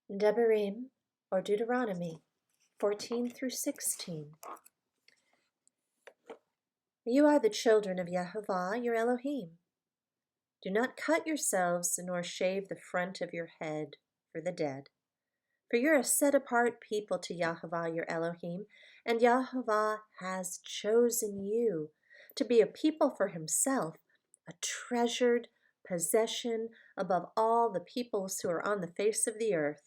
Devarim, or Deuteronomy 14 through 16. You are the children of YHVH, your Elohim. Do not cut yourselves nor shave the front of your head for the dead. For you're a set-apart people to YHVH, your Elohim, and YHVH has chosen you to be a people for himself, a treasured possession above all the peoples who are on the face of the earth.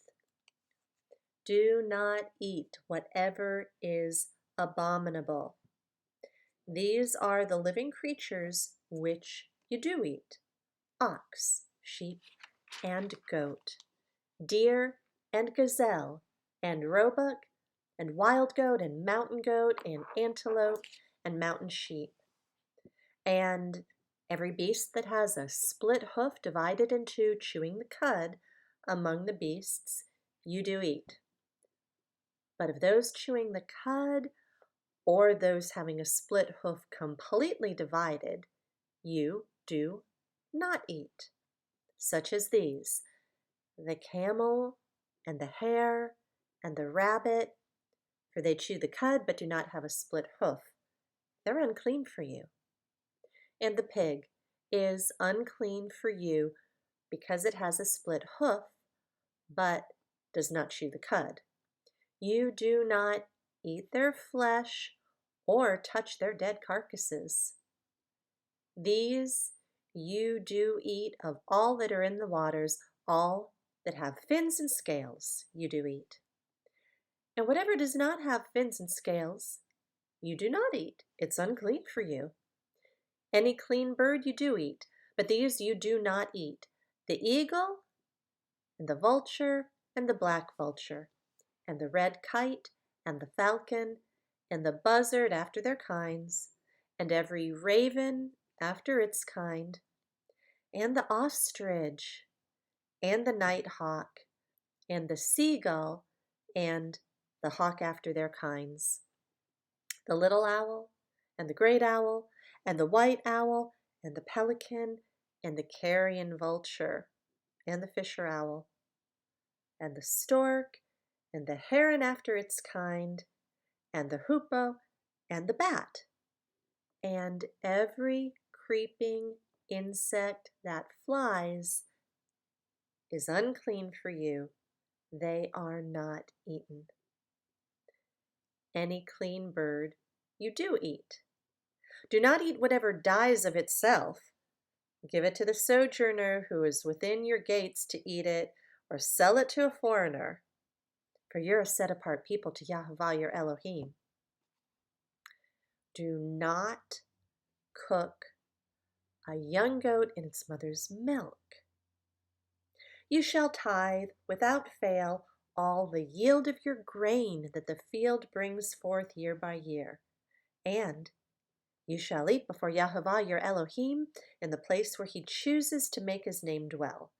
Do not eat whatever is abominable. These are the living creatures which you do eat: ox, sheep, and goat, deer, and gazelle, and roebuck, and wild goat, and mountain goat, and antelope, and mountain sheep. And every beast that has a split hoof divided in two, chewing the cud, among the beasts you do eat. But of those chewing the cud, or those having a split hoof completely divided, you do not eat, such as these: the camel, and the hare, and the rabbit, for they chew the cud but do not have a split hoof. They're unclean for you. And the pig is unclean for you because it has a split hoof but does not chew the cud. You do not eat their flesh or touch their dead carcasses. These you do eat of all that are in the waters, all that have fins and scales you do eat. And whatever does not have fins and scales, you do not eat. It's unclean for you. Any clean bird you do eat, but these you do not eat: the eagle, and the vulture, and the black vulture, and the red kite, and the falcon, and the buzzard after their kinds, and every raven after its kind, and the ostrich, and the nighthawk, and the seagull, and the hawk after their kinds, the little owl, and the great owl, and the white owl, and the pelican, and the carrion vulture, and the fisher owl, and the stork, and the heron after its kind, and the hoopoe, and the bat, and every creeping insect that flies is unclean for you. They are not eaten. Any clean bird you do eat. Do not eat whatever dies of itself. Give it to the sojourner who is within your gates to eat it, or sell it to a foreigner. For you're a set-apart people to YHVH, your Elohim. Do not cook a young goat in its mother's milk. You shall tithe without fail all the yield of your grain that the field brings forth year by year. And you shall eat before YHVH, your Elohim, in the place where he chooses to make his name dwell: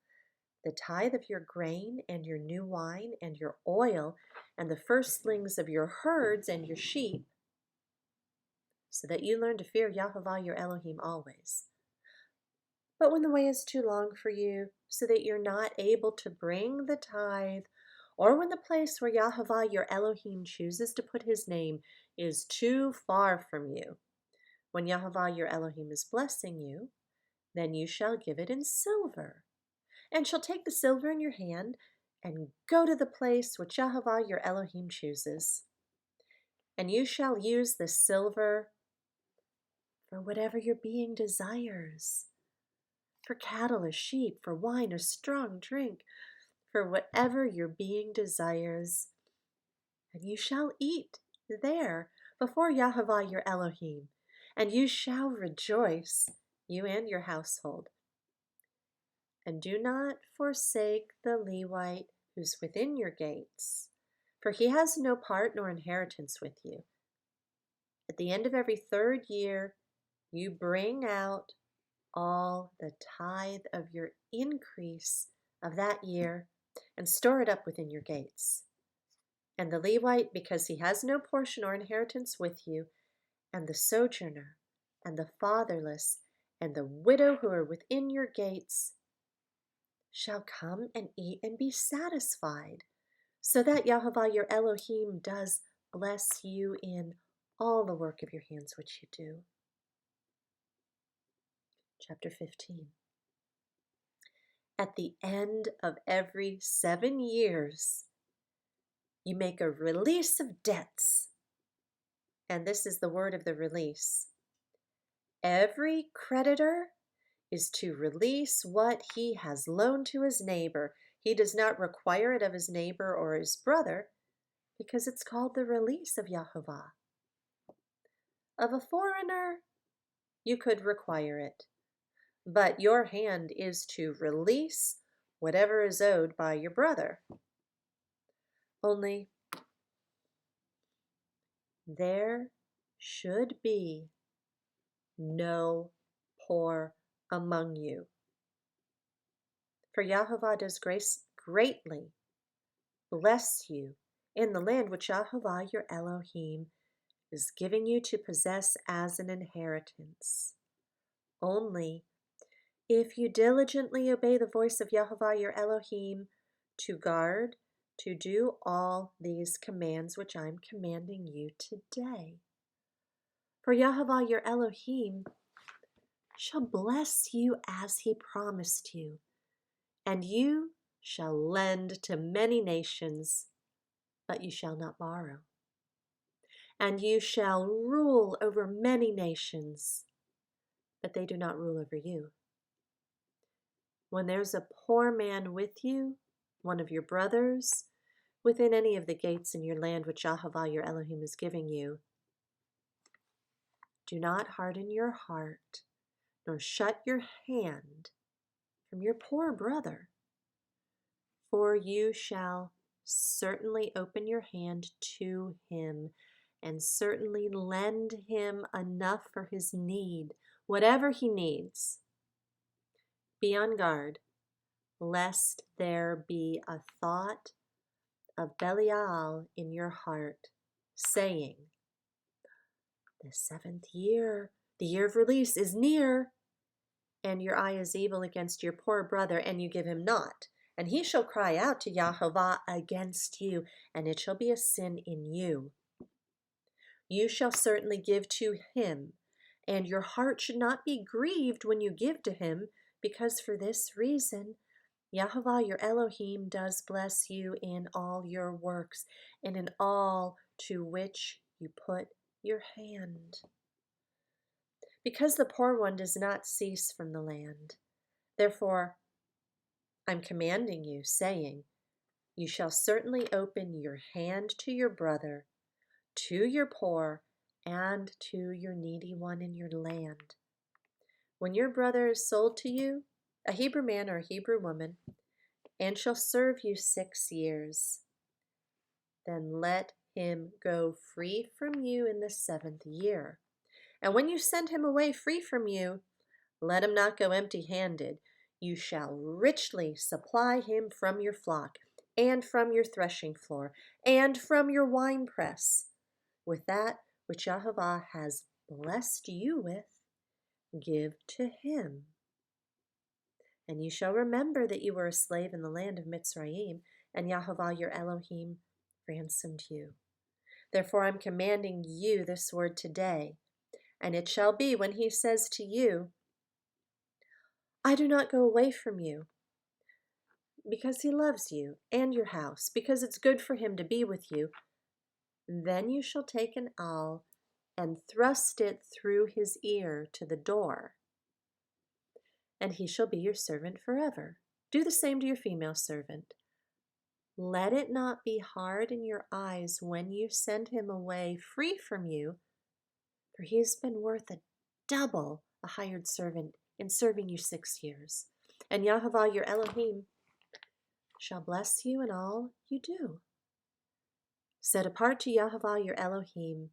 the tithe of your grain, and your new wine, and your oil, and the firstlings of your herds and your sheep, so that you learn to fear YHVH, your Elohim, always. But when the way is too long for you, so that you're not able to bring the tithe, or when the place where YHVH, your Elohim, chooses to put his name is too far from you, when YHVH, your Elohim, is blessing you, then you shall give it in silver, and shall take the silver in your hand and go to the place which YHVH, your Elohim, chooses. And you shall use the silver for whatever your being desires: for cattle or sheep, for wine or strong drink, for whatever your being desires. And you shall eat there before YHVH, your Elohim, and you shall rejoice, you and your household. And do not forsake the Lewite who's within your gates, for he has no part nor inheritance with you. At the end of every third year, you bring out all the tithe of your increase of that year and store it up within your gates. And the Levite, because he has no portion or inheritance with you, and the sojourner, and the fatherless, and the widow who are within your gates, shall come and eat and be satisfied, so that Yahovah your Elohim does bless you in all the work of your hands which you do. Chapter 15. At the end of every 7 years, you make a release of debts. And this is the word of the release. Every creditor is to release what he has loaned to his neighbor. He does not require it of his neighbor or his brother, because it's called the release of Yahovah. Of a foreigner, you could require it, but your hand is to release whatever is owed by your brother. Only there should be no poor among you. For Yahovah does greatly bless you in the land which Yahovah your Elohim is giving you to possess as an inheritance. Only if you diligently obey the voice of Yahovah your Elohim to guard, to do all these commands which I'm commanding you today. For Yahovah your Elohim shall bless you as he promised you, and you shall lend to many nations, but you shall not borrow. And you shall rule over many nations, but they do not rule over you. When there's a poor man with you, one of your brothers, within any of the gates in your land which Yahovah your Elohim is giving you, do not harden your heart, nor shut your hand from your poor brother, for you shall certainly open your hand to him, and certainly lend him enough for his need, whatever he needs. Be on guard, lest there be a thought of Belial in your heart, saying, the 7th year, the year of release, is near, and your eye is evil against your poor brother, and you give him not. And he shall cry out to Yahovah against you, and it shall be a sin in you. You shall certainly give to him, and your heart should not be grieved when you give to him, because for this reason Yahovah your Elohim does bless you in all your works, and in all to which you put your hand. Because the poor one does not cease from the land. Therefore, I'm commanding you, saying, you shall certainly open your hand to your brother, to your poor, and to your needy one in your land. When your brother is sold to you, a Hebrew man or a Hebrew woman, and shall serve you 6 years, then let him go free from you in the 7th year. And when you send him away free from you, let him not go empty-handed. You shall richly supply him from your flock, and from your threshing floor, and from your winepress, with that which Yahovah has blessed you with, give to him. And you shall remember that you were a slave in the land of Mitzrayim, and Yahovah your Elohim ransomed you. Therefore I'm commanding you this word today. And it shall be when he says to you, I do not go away from you, because he loves you and your house, because it's good for him to be with you, then you shall take an awl and thrust it through his ear to the door, and he shall be your servant forever. Do the same to your female servant. Let it not be hard in your eyes when you send him away free from you, for he has been worth double a hired servant in serving you 6 years. And Yahovah your Elohim shall bless you in all you do. Set apart to Yahovah your Elohim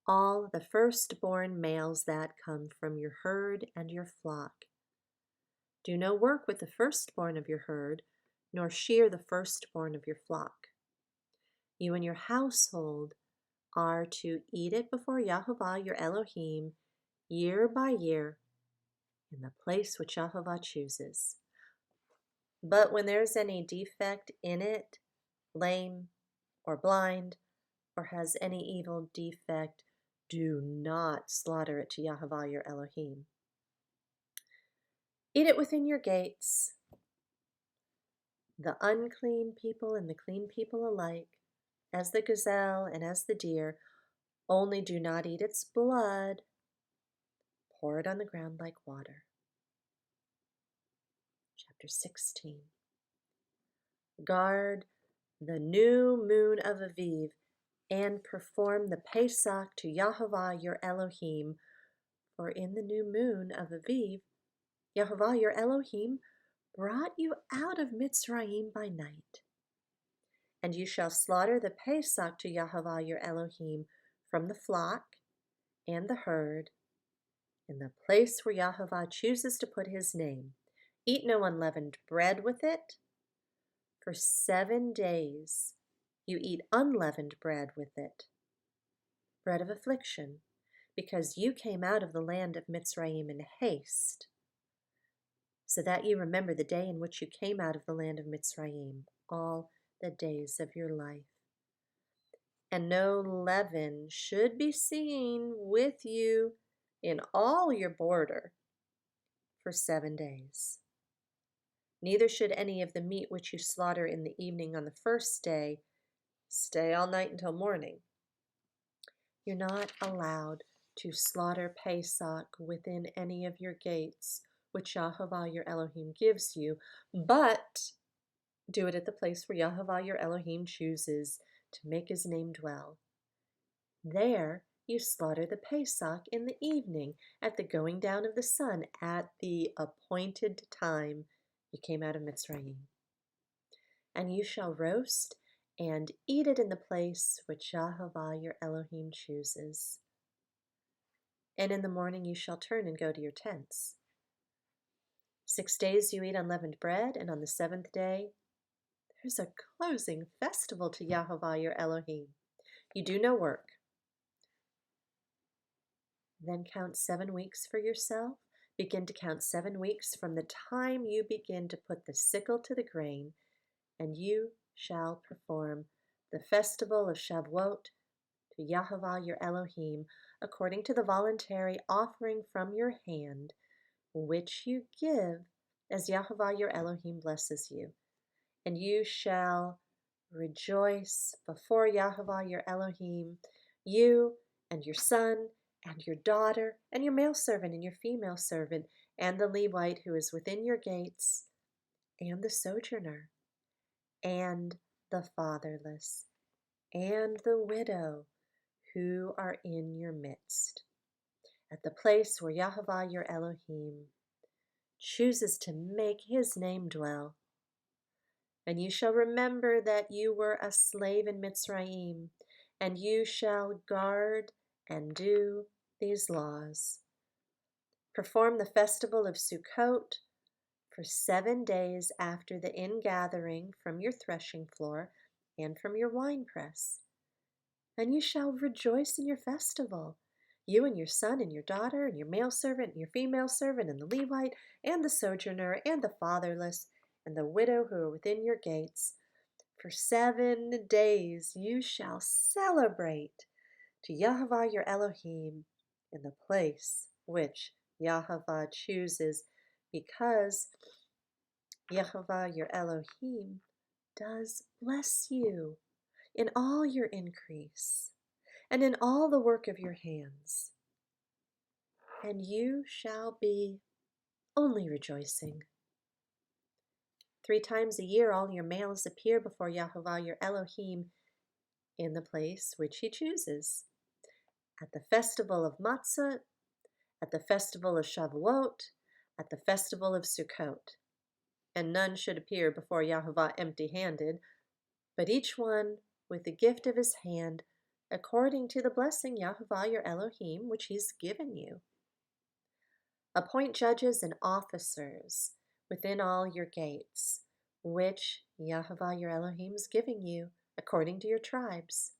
all the firstborn males that come from your herd and your flock. Do no work with the firstborn of your herd, nor shear the firstborn of your flock. You and your household are to eat it before Yahovah your Elohim year by year in the place which Yahovah chooses. But when there's any defect in it, lame, or blind, or has any evil defect, do not slaughter it to Yahweh your Elohim. Eat it within your gates. The unclean people and the clean people alike, as the gazelle and as the deer, only do not eat its blood. Pour it on the ground like water. Chapter 16. Guard the new moon of Aviv and perform the Pesach to Yahweh your Elohim, for in the new moon of Aviv, Yahweh your Elohim brought you out of Mitzrayim by night. And you shall slaughter the Pesach to Yahweh your Elohim from the flock and the herd, in the place where Yahweh chooses to put his name. Eat no unleavened bread with it. For 7 days you eat unleavened bread with it, bread of affliction, because you came out of the land of Mitzrayim in haste, so that you remember the day in which you came out of the land of Mitzrayim, all the days of your life. And no leaven should be seen with you in all your border for 7 days. Neither should any of the meat which you slaughter in the evening on the first day stay all night until morning. You're not allowed to slaughter Pesach within any of your gates, which Yahweh your Elohim gives you, but do it at the place where Yahweh your Elohim chooses to make his name dwell. There you slaughter the Pesach in the evening, at the going down of the sun, at the appointed time you came out of Mitzrayim. And you shall roast and eat it in the place which Yahweh your Elohim chooses. And in the morning you shall turn and go to your tents. 6 days you eat unleavened bread, and on the 7th day there's a closing festival to Yahweh your Elohim. You do no work. Then count 7 weeks for yourself. Begin to count 7 weeks from the time you begin to put the sickle to the grain, and you shall perform the festival of Shavuot to Yahweh your Elohim, according to the voluntary offering from your hand, which you give as Yahweh your Elohim blesses you. And you shall rejoice before Yahweh your Elohim, you and your son and your daughter and your male servant and your female servant, and the Levite who is within your gates, and the sojourner, and the fatherless, and the widow who are in your midst, at the place where Yahweh your Elohim chooses to make his name dwell. And you shall remember that you were a slave in Mitzrayim, and you shall guard and do these laws. Perform the festival of Sukkot for 7 days after the ingathering from your threshing floor and from your winepress. And you shall rejoice in your festival, you and your son and your daughter and your male servant and your female servant and the Levite and the sojourner and the fatherless and the widow who are within your gates. For 7 days you shall celebrate to Yahweh your Elohim in the place which Yahweh chooses, because Yahweh your Elohim does bless you in all your increase and in all the work of your hands. And you shall be only rejoicing. 3 times a year all your males appear before Yahweh your Elohim in the place which he chooses. At the festival of Matzah, at the festival of Shavuot, at the festival of Sukkot. And none should appear before Yahweh empty-handed, but each one with the gift of his hand, according to the blessing Yahweh your Elohim which he's given you. Appoint judges and officers within all your gates, which Yahweh your Elohim is giving you, according to your tribes.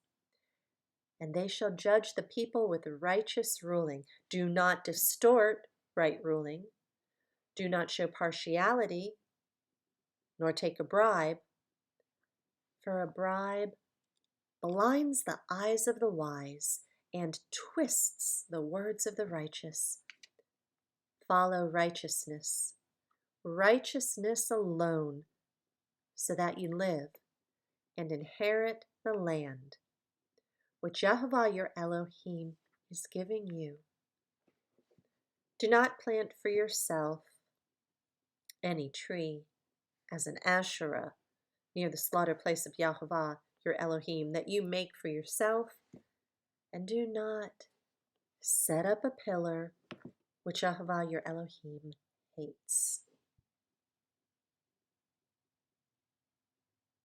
And they shall judge the people with righteous ruling. Do not distort right ruling. Do not show partiality, nor take a bribe. For a bribe blinds the eyes of the wise and twists the words of the righteous. Follow righteousness, righteousness alone, so that you live and inherit the land which Jehovah your Elohim is giving you. Do not plant for yourself any tree as an Asherah near the slaughter place of Jehovah your Elohim that you make for yourself, and do not set up a pillar which Jehovah your Elohim hates.